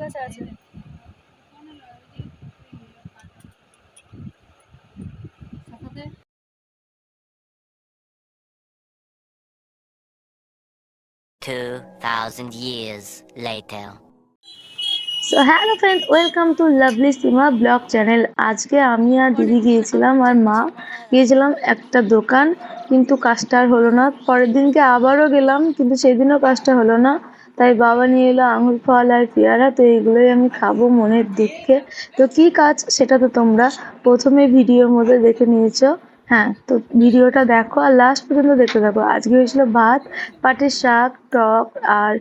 কাছে আছে। শাখাতে 2000 years later. So hello friend, welcome to lovely Seema blog channel. আজকে আমি আর দিদি গিয়েছিলাম আর মা গিয়েছিলাম একটা দোকান, কিন্তু কাজটা আর হলো না। পরের দিনকে আবারও গেলাম, কিন্তু সেদিনও কাজটা হলো না। তাই বাবা নিয়ে এলো আঙুর ফল আর পেয়ারা, তো এইগুলোই আমি খাবো মনের দুঃখে। তো কি কাজ সেটা তো তোমরা প্রথমে ভিডিওর মধ্যে দেখে নিয়েছো। হ্যাঁ, তো ভিডিওটা দেখো আর লাস্ট পর্যন্ত দেখতে থাকো। আজকে হয়েছিল ভাত, পাটের শাক, টক, আর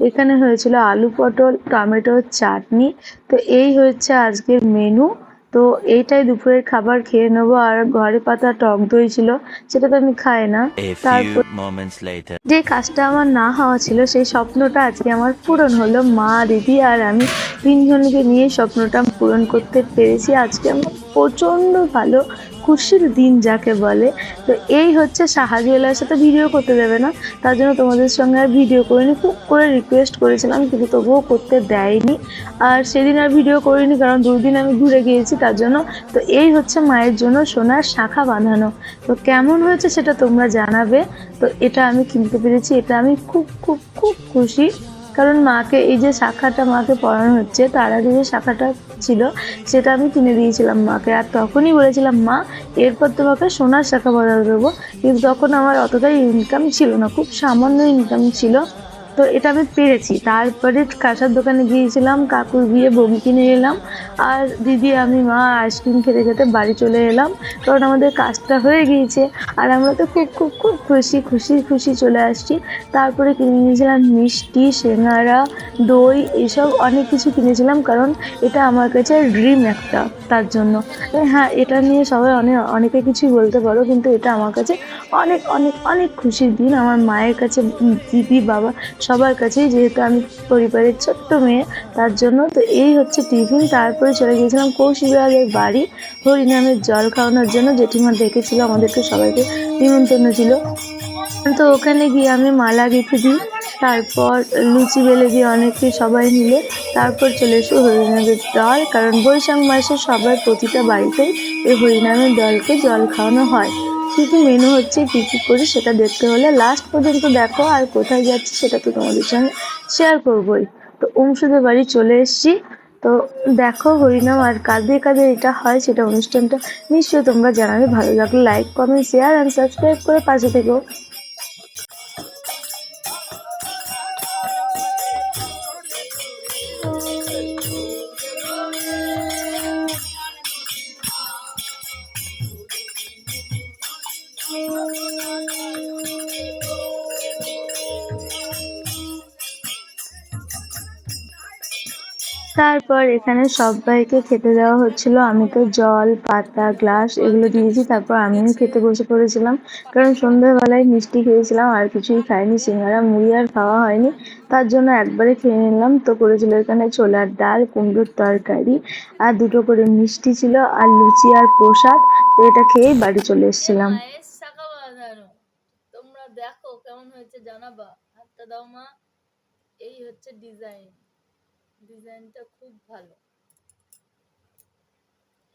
এখানে হয়েছিল আলু পটল টমেটোর চাটনি। তো এই হচ্ছে আজকের মেনু। তো এইটাই দুপুরের খাবার খেয়ে নেবো। আর ঘরে পাতা টক দই ছিল, সেটা তো আমি খাই না। A তারপর few moments later. যে কাজটা আমার না হওয়া ছিল, সেই স্বপ্নটা আজকে আমার পূরণ হলো। মা, দিদি আর আমি তিনজনকে নিয়ে স্বপ্নটা পূরণ করতে পেরেছি। আজকে আমার প্রচণ্ড ভালো খুশির দিন যাকে বলে। তো এই হচ্ছে সাহা জুয়েলার্সের সাথে ভিডিও করতে দেবে না, তার জন্য তোমাদের সঙ্গে আর ভিডিও করিনি। খুব করে রিকোয়েস্ট করেছিলাম, কিন্তু তবুও করতে দেয়নি। আর সেদিন আর ভিডিও করিনি, কারণ 2 দিন আমি ঘুরে গিয়েছি তার জন্য। তো এই হচ্ছে মায়ের জন্য সোনার শাখা বাঁধানো। তো কেমন হয়েছে সেটা তোমরা জানাবে। তো এটা আমি কিনতে পেরেছি, এটা আমি খুব খুব খুব খুশি। কারণ মাকে এই যে শাখাটা মাকে পরানো হচ্ছে, তার আগে যে শাখাটা ছিল সেটা আমি কিনে দিয়েছিলাম মাকে। আর তখনই বলেছিলাম, মা এরপর তোমাকে সোনার শাখা পরাতে দেবো। কিন্তু তখন আমার অতটাই ইনকাম ছিল না, খুব সামান্য ইনকাম ছিল। তো এটা আমি পেরেছি। তারপরে কাঁসার দোকানে গিয়েছিলাম, কাকুর বিয়ে বমি কিনে এলাম। আর দিদি, আমি, মা আইসক্রিম খেতে খেতে বাড়ি চলে এলাম, কারণ আমাদের কাজটা হয়ে গিয়েছে। আর আমরা তো খুব খুব খুব খুশি খুশি খুশি চলে আসছি। তারপরে কিনে নিয়েছিলাম মিষ্টি, সিঙ্গারা, দই, এসব অনেক কিছু কিনেছিলাম, কারণ এটা আমার কাছে ড্রিম একটা। তার জন্য হ্যাঁ, এটা নিয়ে সবাই অনেকে কিছুই বলতে পারো, কিন্তু এটা আমার কাছে অনেক অনেক অনেক খুশির দিন। আমার মায়ের কাছে, দিদি, বাবা, সবার কাছেই, যেহেতু আমি পরিবারের ছোট্ট মেয়ে, তার জন্য। তো এই হচ্ছে টিফিন। তারপরে চলে গিয়েছিলাম কৌশিকবাবুর বাড়ি হরিনামের জল খাওয়ানোর জন্য। জেঠিমা ডেকেছিল, আমাদেরকে সবাইকে নিমন্ত্রণ ছিল। তো ওখানে গিয়ে আমি মালা গেঁথে দিই, তারপর লুচি বেলে দিই অনেকে সবাই মিলে। তারপর চলে এসো হরিনামের দল, কারণ বৈশাখ মাসে সবার প্রতিটা বাড়িতেই এই হরিনামের দলকে জল খাওয়ানো হয়। কী কী মেনু হচ্ছে, কী কী করি, সেটা দেখতে হলে লাস্ট পর্যন্ত দেখো। আর কোথায় যাচ্ছি সেটা তো তোমাদের সঙ্গে শেয়ার করবোই। তো অংশুদের বাড়ি চলে এসেছি। তো দেখো হরিনাম আর কাঁধে কাঁধে এটা হয়, সেটা অনুষ্ঠানটা নিশ্চয়ই তোমরা জানাবে। ভালো লাগলে like, comment, share and subscribe করে পাশে থেকো। তারপর এখানে সবাইকে খেতে দেওয়া হচ্ছিল। আমি তো জল, পাতা, গ্লাস এগুলো দিয়েছি। তারপর আমিও খেতে বসে পড়েছিলাম, কারণ সন্ধ্যাবেলায় মিষ্টি খেয়েছিলাম, আর কিছুই খাইনি। সিঙ্গারা মুড়ি আর খাওয়া হয়নি, তার জন্য একবারে খেয়ে নিলাম। তো করেছিল এখানে ছোলার ডাল, কুমড়োর তরকারি, আর 2টো করে মিষ্টি ছিল, আর লুচি আর প্রসাদ। তো এটা খেয়েই বাড়ি চলে এসেছিলাম। মায়ের শাখা বাঁধানো তোমরা দেখো কেমন হয়েছে জানাবা। হাতটা দাও মা। এই হচ্ছে ডিজাইনটা খুব ভালো।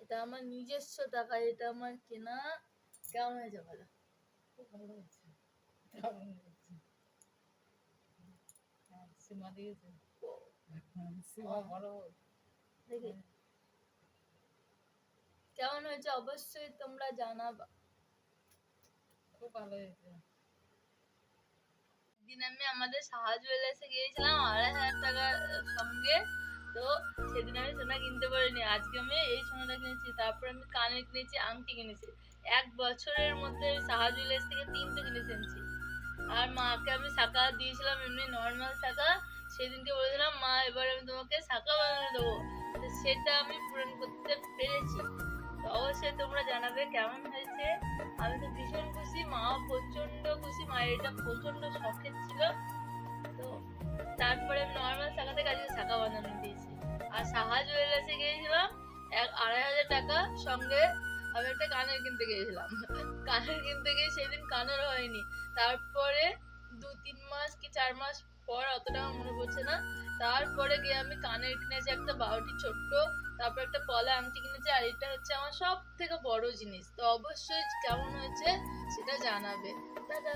এটা আমার নিজস্ব টাকা, এটা আমার কেনা। কেমন হয়েছে বলো? খুব ভালো হয়েছে, দারুণ হয়েছে। সীমা দিয়েছে, সীমা বড় দেখি কেমন হয়েছে অবশ্যই তোমরা জানাবা। খুব ভালো হয়েছে। দিন আমি আমাদের সাহা জুয়েলার্সে গিয়েছিলাম 2,500 টাকার সঙ্গে। তো সেদিন আমি সোনা কিনতে পারিনি, আজকে আমি এই সোনাটা কিনেছি। তারপর আমি কানের কিনেছি, আংটি কিনেছি। 1 বছরের মধ্যে আমি সাহা জুয়েলার্স থেকে 3টে জিনিস এনেছি। আর মাকে আমি শাখা দিয়েছিলাম, এমনি নর্মাল শাখা। সেদিনকে বলেছিলাম, মা এবার আমি তোমাকে শাখা বানিয়ে দেবো। তো সেটা আমি পূরণ করতে পেরেছি। তো অবশ্যই তোমরা জানাবে কেমন হয়েছে। আমি তো ভীষণ খুশি, মাও প্রচন্ড খুশি। মায়ের এটা প্রচন্ড শখের ছিল। তো তারপরে আমি নর্মাল শাখাতে কাজে শাখা বানানো দিয়েছি। আর সাহা জুয়েলার্সে গিয়েছিলাম 2,500 টাকা সঙ্গে। আমি একটা কানের কিনতে গিয়েছিলাম, কানের কিনতে গিয়ে সেদিন কানের হয়নি। তারপরে 2-3 মাস কি 4 মাস পর, অতটা আমার মনে পড়ছে না, তারপরে গিয়ে আমি কানের কিনেছি একটা বাউটি ছোট্ট, তারপর একটা পলা আংটি কিনেছি, আর এটা হচ্ছে আমার সব থেকে বড় জিনিস। তো অবশ্যই কেমন হয়েছে সেটা জানাবে। টাটা।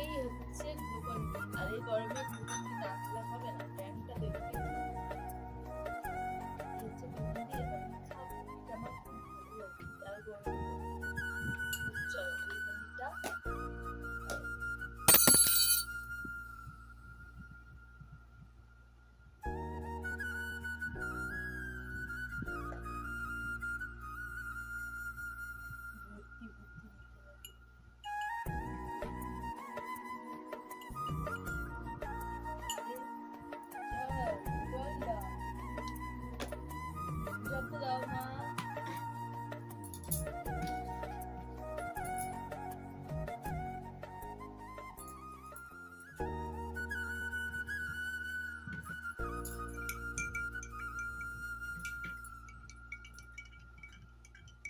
এই হচ্ছে গ্লুকন ডি, আর এই গরমে গ্লুকন ডি না খেলে হবে না, প্যান্টটা দেখতে এই হচ্ছে গ্লুকন ডি, এবার আমি খাবো। এটা আমার খুব ভালো লাগে, আর গরমে চলো গ্লুকন ডিটা। ভর্তি ভর্তি নিতে হবে। জল দাও, জল তো দাও মা।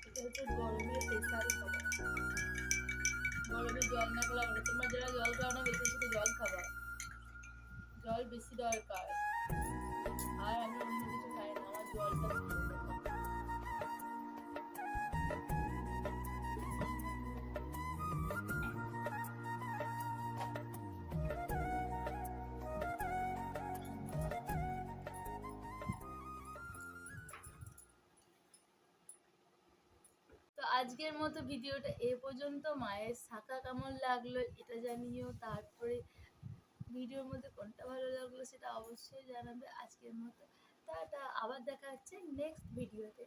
এটা হচ্ছে গরমে প্রেসার খাবার, গরমে জল না খেলে হবে না। তোমরা যারা জল খাও না বেশি বেশি জল খাবা, জল বেশি দরকার। আর আমি অন্য কিছু খাই না, আমার জলটা খেতে হবে। তো আজকের মতো ভিডিওটা এ পর্যন্ত। মায়ের শাখা কেমন লাগলো এটা জানিও, তারপরে ভিডিওর মধ্যে কোনটা ভালো লাগলো সেটা অবশ্যই জানাবে। আজকের মতো টাটা, আবার দেখা হচ্ছে নেক্সট ভিডিওতে।